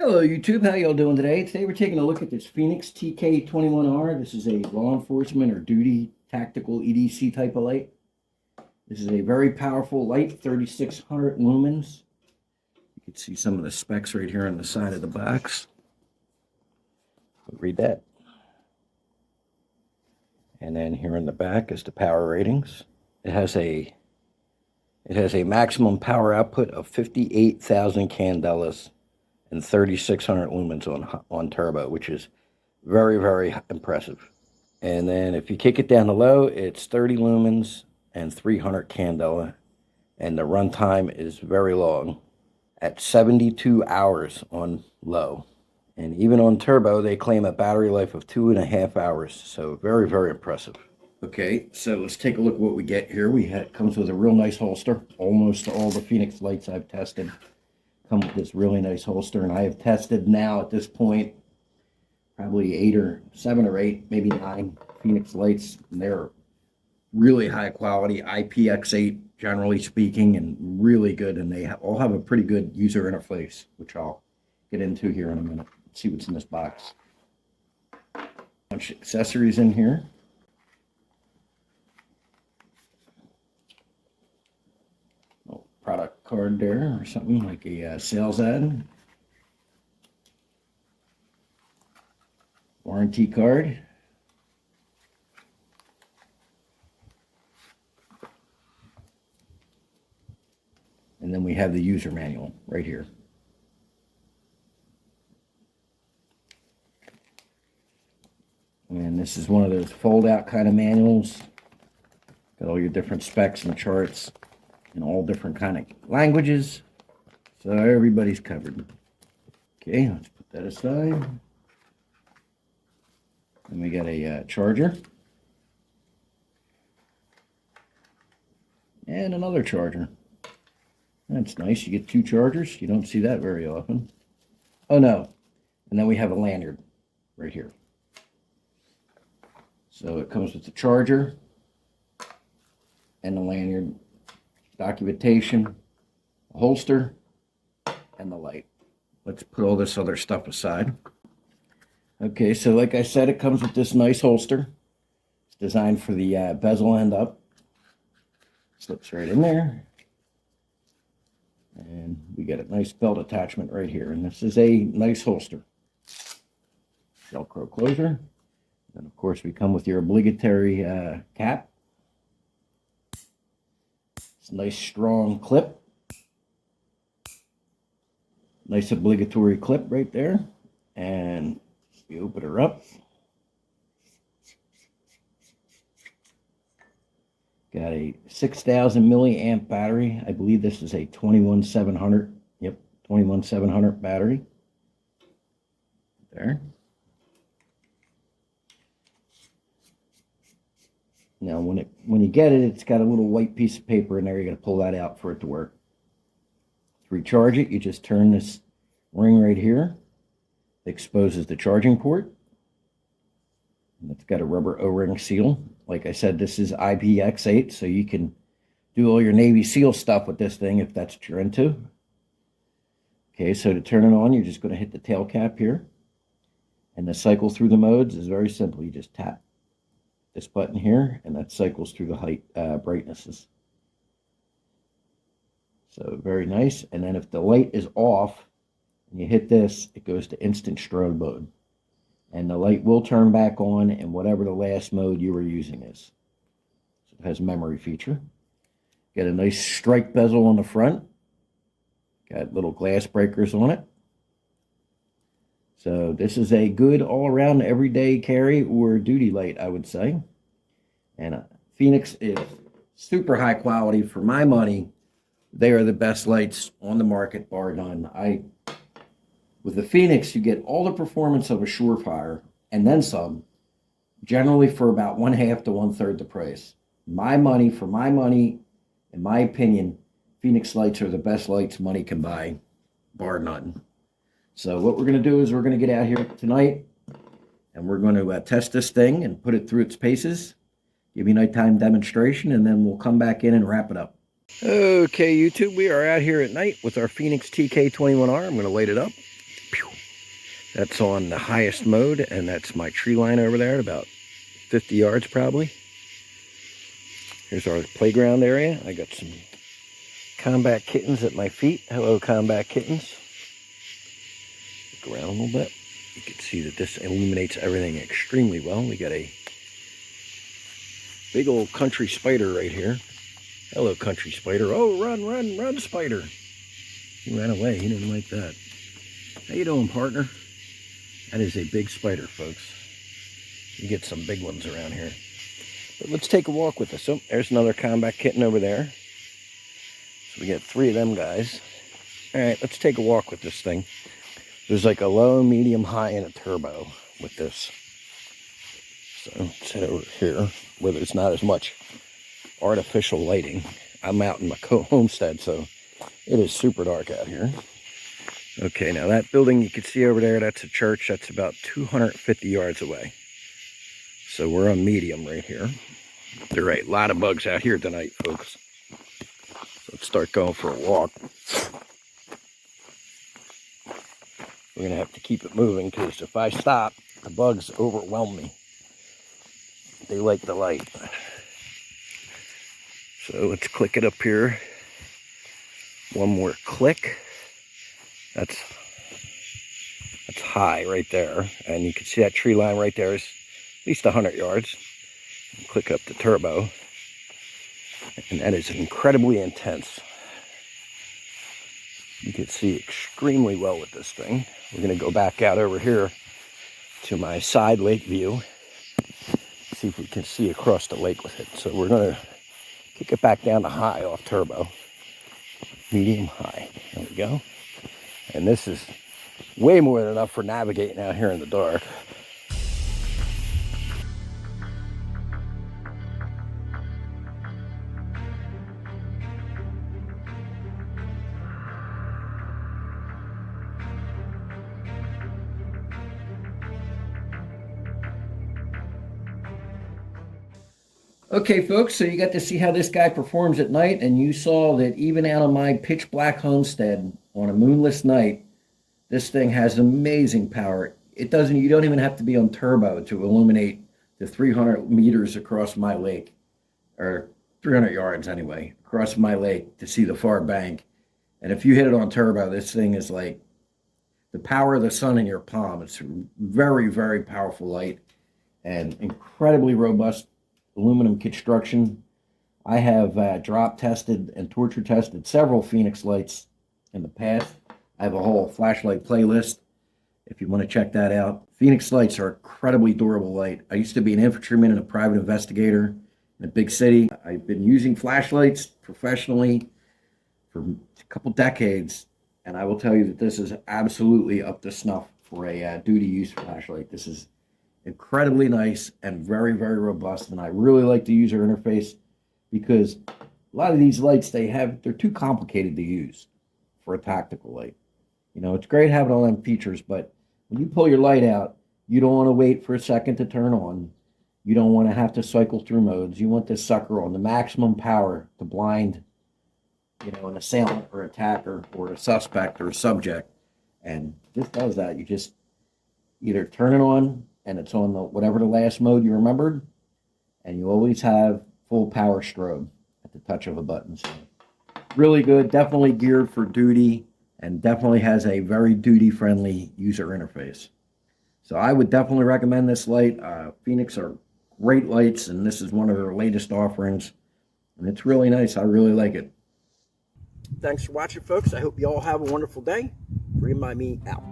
Hello YouTube, how y'all doing today? Today we're taking a look at this Fenix TK21R. This is a law enforcement or duty tactical EDC type of light. This is a very powerful light, 3600 lumens. You can see some of the specs right here on the side of the box. Read that. And then here in the back is the power ratings. It has a maximum power output of 58,000 candelas and 3600 lumens on turbo, which is very, very impressive. And then if you kick it down to low, it's 30 lumens and 300 candela, and the runtime is very long at 72 hours on low. And even on turbo, they claim a battery life of 2.5 hours, so very, very impressive. Okay, so let's take a look at what we get here. It comes with a real nice holster. Almost all the Fenix lights I've tested come with this really nice holster, and I have tested now at this point probably 7 or 8, maybe 9 Fenix lights, and they're really high quality, IPX8 generally speaking, and really good, and they all have a pretty good user interface, which I'll get into here in a minute. Let's see what's in this box. A bunch of accessories in here. Product card there, or something like a sales ad. Warranty card. And then we have the user manual right here. And this is one of those fold out kind of manuals. Got all your different specs and charts in all different kind of languages, so everybody's covered. Okay, let's put that aside. And we got a charger and another charger. That's nice. You get 2 chargers. You don't see that very often. Oh no, and then we have a lanyard right here. So it comes with the charger and the lanyard, documentation, a holster, and the light. Let's put all this other stuff aside. Okay, so like I said, it comes with this nice holster. It's designed for the bezel end up. Slips right in there. And we get a nice belt attachment right here. And this is a nice holster. Velcro closure. And of course we come with your obligatory cap. Nice strong clip. Nice obligatory clip right there. And we open her up. Got a 6,000 milliamp battery. I believe this is a 21700. Yep, 21700 battery. There. Now, when you get it, it's got a little white piece of paper in there. You're going to pull that out for it to work. To recharge it, you just turn this ring right here. It exposes the charging port. And it's got a rubber O-ring seal. Like I said, this is IPX8, so you can do all your Navy SEAL stuff with this thing if that's what you're into. Okay, so to turn it on, you're just going to hit the tail cap here. And the cycle through the modes is very simple. You just tap this button here, and that cycles through the height brightnesses. So very nice. And then if the light is off and you hit this, it goes to instant strobe mode, and the light will turn back on in whatever the last mode you were using is. So it has memory feature. Got a nice strike bezel on the front. Got little glass breakers on it. So this is a good all-around everyday carry or duty light, I would say. And Fenix is super high quality. For my money, they are the best lights on the market, bar none. With the Fenix, you get all the performance of a Surefire and then some, generally for about 1/2 to 1/3 the price. For my money, in my opinion, Fenix lights are the best lights money can buy, bar none. So what we're going to do is we're going to get out here tonight, and we're going to test this thing and put it through its paces, give you a nighttime demonstration, and then we'll come back in and wrap it up. Okay, YouTube, we are out here at night with our Fenix TK21R. I'm going to light it up. Pew. That's on the highest mode, and that's my tree line over there at about 50 yards probably. Here's our playground area. I got some combat kittens at my feet. Hello, combat kittens. Look around a little bit. You can see that this illuminates everything extremely well. We got a big old country spider right here. Hello, country spider. Oh, run, run, run, spider. He ran away. He didn't like that. How you doing, partner? That is a big spider, folks. You get some big ones around here. But let's take a walk with us. Oh, there's another combat kitten over there. So we got 3 of them guys. All right, let's take a walk with this thing. There's like a low, medium, high, and a turbo with this. So let's head over here where there's not as much artificial lighting. I'm out in my homestead, so it is super dark out here. Okay, now that building you can see over there, that's a church. That's about 250 yards away. So we're on medium right here. There are a lot of bugs out here tonight, folks. So let's start going for a walk. We're going to have to keep it moving because if I stop, the bugs overwhelm me. They like the light. So let's click it up here. One more click. That's high right there. And you can see that tree line right there is at least 100 yards. Click up the turbo. And that is incredibly intense. You can see extremely well with this thing. We're going to go back out over here to my side lake view. See if we can see across the lake with it. So we're going to kick it back down to high off turbo. Medium, high. There we go. And this is way more than enough for navigating out here in the dark. Okay, folks, so you got to see how this guy performs at night, and you saw that even out on my pitch black homestead on a moonless night, this thing has amazing power. You don't even have to be on turbo to illuminate the 300 meters across my lake, or 300 yards anyway, across my lake to see the far bank. And if you hit it on turbo, this thing is like the power of the sun in your palm. It's very, very powerful light and incredibly robust aluminum construction. I have drop tested and torture tested several Fenix lights in the past. I have a whole flashlight playlist if you want to check that out. Fenix lights are incredibly durable light. I used to be an infantryman and a private investigator in a big city. I've been using flashlights professionally for a couple decades, and I will tell you that this is absolutely up to snuff for a duty use flashlight. This is incredibly nice and very, very robust, and I really like the user interface because a lot of these lights they're too complicated to use for a tactical light. You know, it's great having all them features, but when you pull your light out, you don't want to wait for a second to turn on. You don't want to have to cycle through modes. You want this sucker on the maximum power to blind, an assailant or attacker or a suspect or a subject. And this does that. You just either turn it on and it's on whatever the last mode you remembered, and you always have full power strobe at the touch of a button. So really good, definitely geared for duty, and definitely has a very duty-friendly user interface. So I would definitely recommend this light. Fenix are great lights, and this is one of their latest offerings, and it's really nice. I really like it. Thanks for watching, folks. I hope you all have a wonderful day. Remind me out.